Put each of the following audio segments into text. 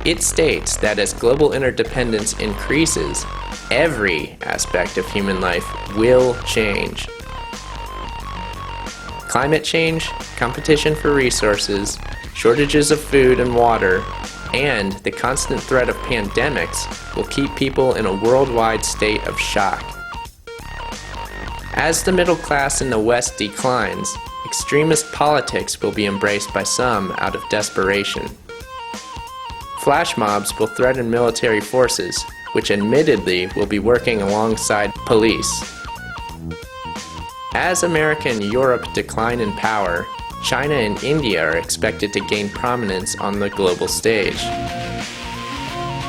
It states that as global interdependence increases, every aspect of human life will change. Climate change, competition for resources, shortages of food and water, and the constant threat of pandemics will keep people in a worldwide state of shock. As the middle class in the West declines, extremist politics will be embraced by some out of desperation. Flash mobs will threaten military forces, which admittedly will be working alongside police. As America and Europe decline in power, China and India are expected to gain prominence on the global stage.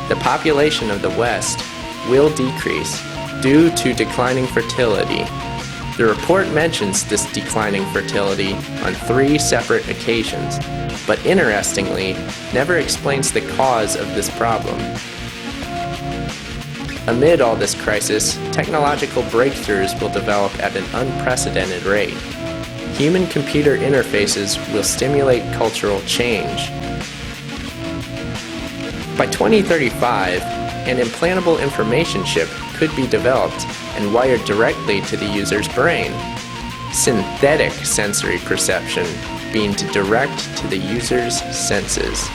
The population of the West will decrease due to declining fertility. The report mentions this declining fertility on 3 separate occasions, but interestingly, never explains the cause of this problem. Amid all this crisis, technological breakthroughs will develop at an unprecedented rate. Human-computer interfaces will stimulate cultural change. By 2035, an implantable information chip could be developed and wired directly to the user's brain. Synthetic sensory perception beamed direct to the user's senses.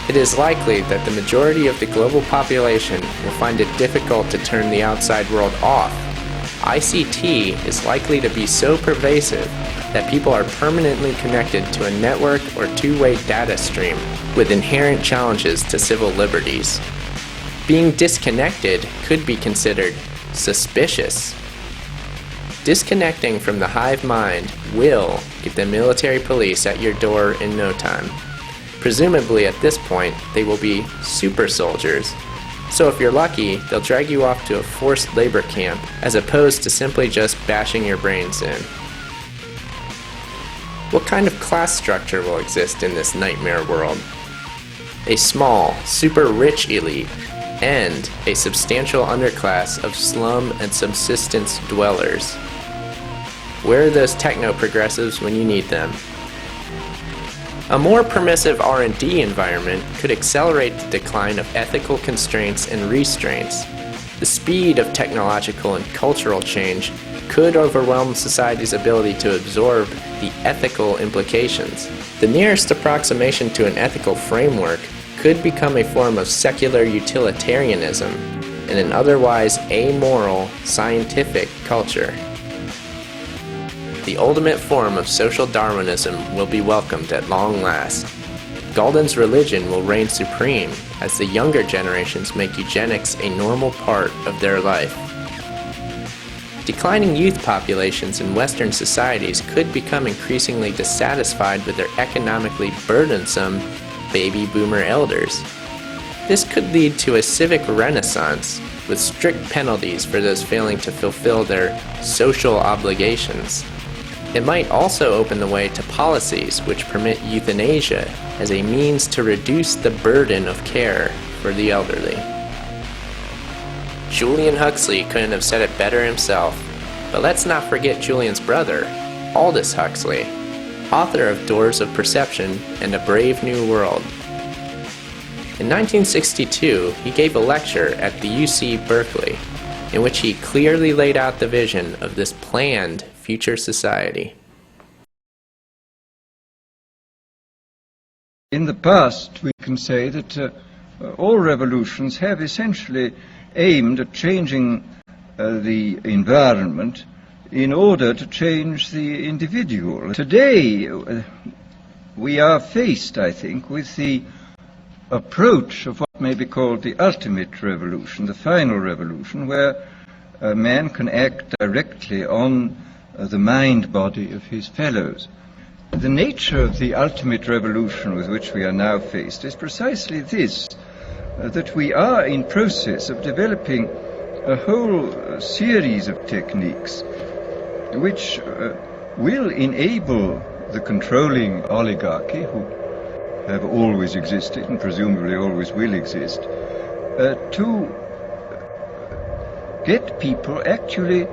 It is likely that the majority of the global population will find it difficult to turn the outside world off. ICT is likely to be so pervasive that people are permanently connected to a network or two-way data stream with inherent challenges to civil liberties. Being disconnected could be considered suspicious. Disconnecting from the hive mind will get the military police at your door in no time. Presumably at this point, they will be super soldiers. So if you're lucky, they'll drag you off to a forced labor camp as opposed to simply just bashing your brains in. What kind of class structure will exist in this nightmare world? A small, super rich elite and a substantial underclass of slum and subsistence dwellers. Where are those techno-progressives when you need them? A more permissive R&D environment could accelerate the decline of ethical constraints and restraints. The speed of technological and cultural change could overwhelm society's ability to absorb the ethical implications. The nearest approximation to an ethical framework could become a form of secular utilitarianism in an otherwise amoral scientific culture. The ultimate form of social Darwinism will be welcomed at long last. Galden's religion will reign supreme as the younger generations make eugenics a normal part of their life. Declining youth populations in Western societies could become increasingly dissatisfied with their economically burdensome baby boomer elders. This could lead to a civic renaissance with strict penalties for those failing to fulfill their social obligations. It might also open the way to policies which permit euthanasia as a means to reduce the burden of care for the elderly. Julian Huxley couldn't have said it better himself, but let's not forget Julian's brother, Aldous Huxley, author of Doors of Perception and A Brave New World. In 1962, he gave a lecture at the UC Berkeley, in which he clearly laid out the vision of this planned future society. In the past, we can say that all revolutions have essentially aimed at changing the environment in order to change the individual. Today, we are faced, I think, with the approach of what may be called the ultimate revolution, the final revolution, where a man can act directly on the mind-body of his fellows. The nature of the ultimate revolution with which we are now faced is precisely this, that we are in process of developing a whole series of techniques which will enable the controlling oligarchy, who have always existed and presumably always will exist, to get people actually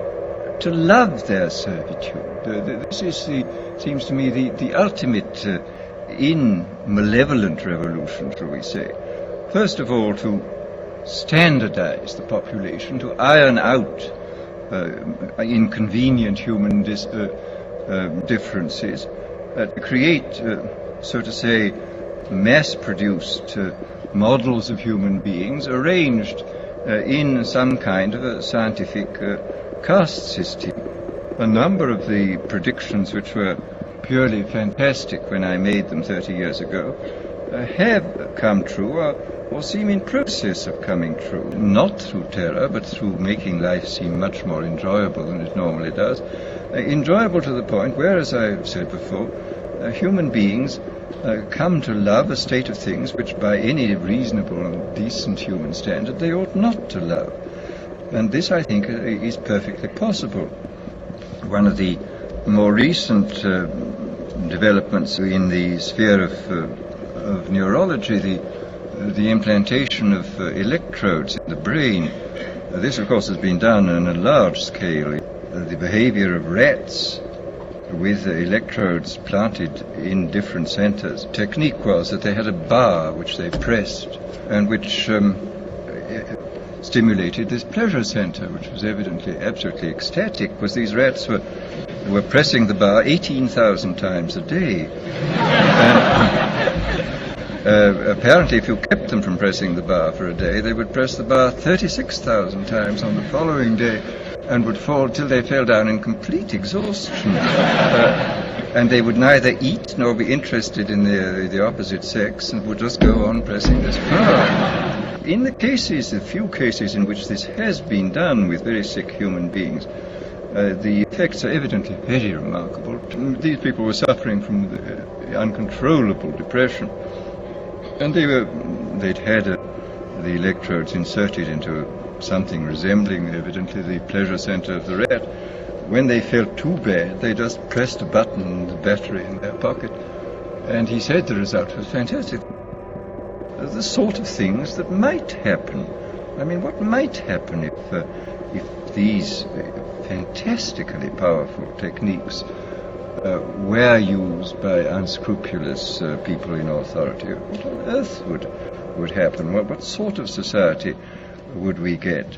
to love their servitude. This is seems to me the ultimate in malevolent revolution, shall we say. First of all, to standardize the population, to iron out inconvenient human differences, to create, so to say, mass-produced models of human beings arranged in some kind of a scientific caste system. A number of the predictions which were purely fantastic when I made them 30 years ago have come true or seem in process of coming true. Not through terror, but through making life seem much more enjoyable than it normally does. Enjoyable to the point where, as I've said before, human beings come to love a state of things which by any reasonable and decent human standard they ought not to love. And this, I think, is perfectly possible. One of the more recent developments in the sphere of neurology, the implantation of electrodes in the brain. This, of course, has been done on a large scale. The behavior of rats with electrodes planted in different centers. The technique was that they had a bar which they pressed and which stimulated this pleasure center, which was evidently absolutely ecstatic, because these rats were pressing the bar 18,000 times a day. Apparently, if you kept them from pressing the bar for a day, they would press the bar 36,000 times on the following day and would fall till they fell down in complete exhaustion. And they would neither eat nor be interested in the opposite sex and would just go on pressing this bar. In the few cases in which this has been done with very sick human beings, the effects are evidently very remarkable. These people were suffering from uncontrollable depression. And they'd had the electrodes inserted into something resembling, evidently, the pleasure center of the rat. When they felt too bad, they just pressed a button on the battery in their pocket. And he said the result was fantastic. The sort of things that might happen. I mean, what might happen if these fantastically powerful techniques were used by unscrupulous people in authority? What on earth would happen? What sort of society would we get?